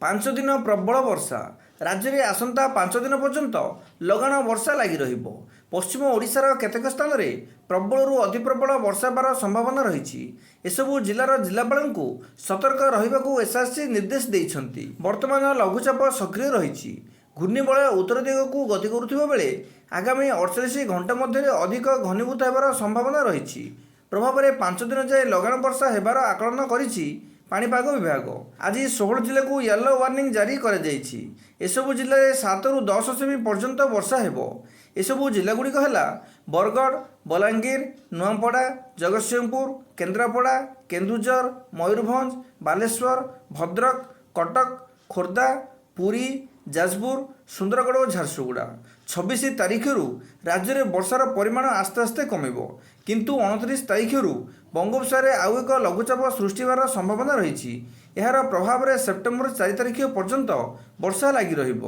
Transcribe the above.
ପାଞ୍ଚ ଦିନ ପ୍ରବଳ ବର୍ଷା। ରାଜ୍ୟରେ ଆସନ୍ତା 5 ଦିନ ପର୍ଯ୍ୟନ୍ତ ଲଗାଣ ବର୍ଷା ଲାଗି ରହିବ। ପଶ୍ଚିମ ଓଡ଼ିଶାର କେତେକ ସ୍ଥାନରେ ପ୍ରବଳରୁ ଅତି ପ୍ରବଳ ବର୍ଷା ହେବାର ସମ୍ଭାବନା ରହିଛି। ଏସବୁ ଜିଲ୍ଲାର ଜିଲ୍ଲାପାଳଙ୍କୁ ସତର୍କ ରହିବାକୁ ଏସ୍ଆର୍ସି ନିର୍ଦ୍ଦେଶ ଦେଇଛନ୍ତି। ବର୍ତ୍ତମାନ ଲଘୁଚାପ ସକ୍ରିୟ ରହିଛି। ଘୂର୍ଣ୍ଣିବଳୟ ଉତ୍ତର ଦିଗକୁ ଗତି କରୁଥିବା ବେଳେ ଆଗାମୀ 48 ଘଣ୍ଟା ମଧ୍ୟରେ ଅଧିକ ଘନୀଭୂତ ହେବାର ସମ୍ଭାବନା ରହିଛି। ପ୍ରଭାବରେ 5 ଦିନ ଯାଏ ଲଗାଣ ବର୍ଷା ହେବାର ଆକଳନ କରିଛି ପାଣିପାଗ ବିଭାଗ। ଆଜି 16 ଜିଲ୍ଲାକୁ ୟେଲୋ ୱାର୍ଣ୍ଣିଂ ଜାରି କରାଯାଇଛି। ଏସବୁ ଜିଲ୍ଲାରେ 7 ରୁ 10 ସେମି ପର୍ଯ୍ୟନ୍ତ ବର୍ଷା ହେବ। ଏସବୁ ଜିଲ୍ଲାଗୁଡ଼ିକ ହେଲା ବରଗଡ଼, ବଲାଙ୍ଗୀର, ନୂଆପଡ଼ା, ଜଗତସିଂହପୁର, କେନ୍ଦ୍ରାପଡ଼ା, କେନ୍ଦୁଝର, ମୟୂରଭଞ୍ଜ, ବାଲେଶ୍ୱର, ଭଦ୍ରକ, କଟକ, ଖୋର୍ଦ୍ଧା, ପୁରୀ, ଯାଜପୁର, ସୁନ୍ଦରଗଡ଼ ଓ ଝାରସୁଗୁଡ଼ା। 26 ତାରିଖରୁ ରାଜ୍ୟରେ ବର୍ଷାର ପରିମାଣ ଆସ୍ତେ ଆସ୍ତେ କମିବ, କିନ୍ତୁ 29 ତାରିଖରୁ ବଙ୍ଗୋପସାଗରରେ ଆଉ ଏକ ଲଘୁଚାପ ସୃଷ୍ଟି ହେବାର ସମ୍ଭାବନା ରହିଛି। ଏହାର ପ୍ରଭାବରେ ସେପ୍ଟେମ୍ବର 4 ତାରିଖ ପର୍ଯ୍ୟନ୍ତ ବର୍ଷା ଲାଗି ରହିବ।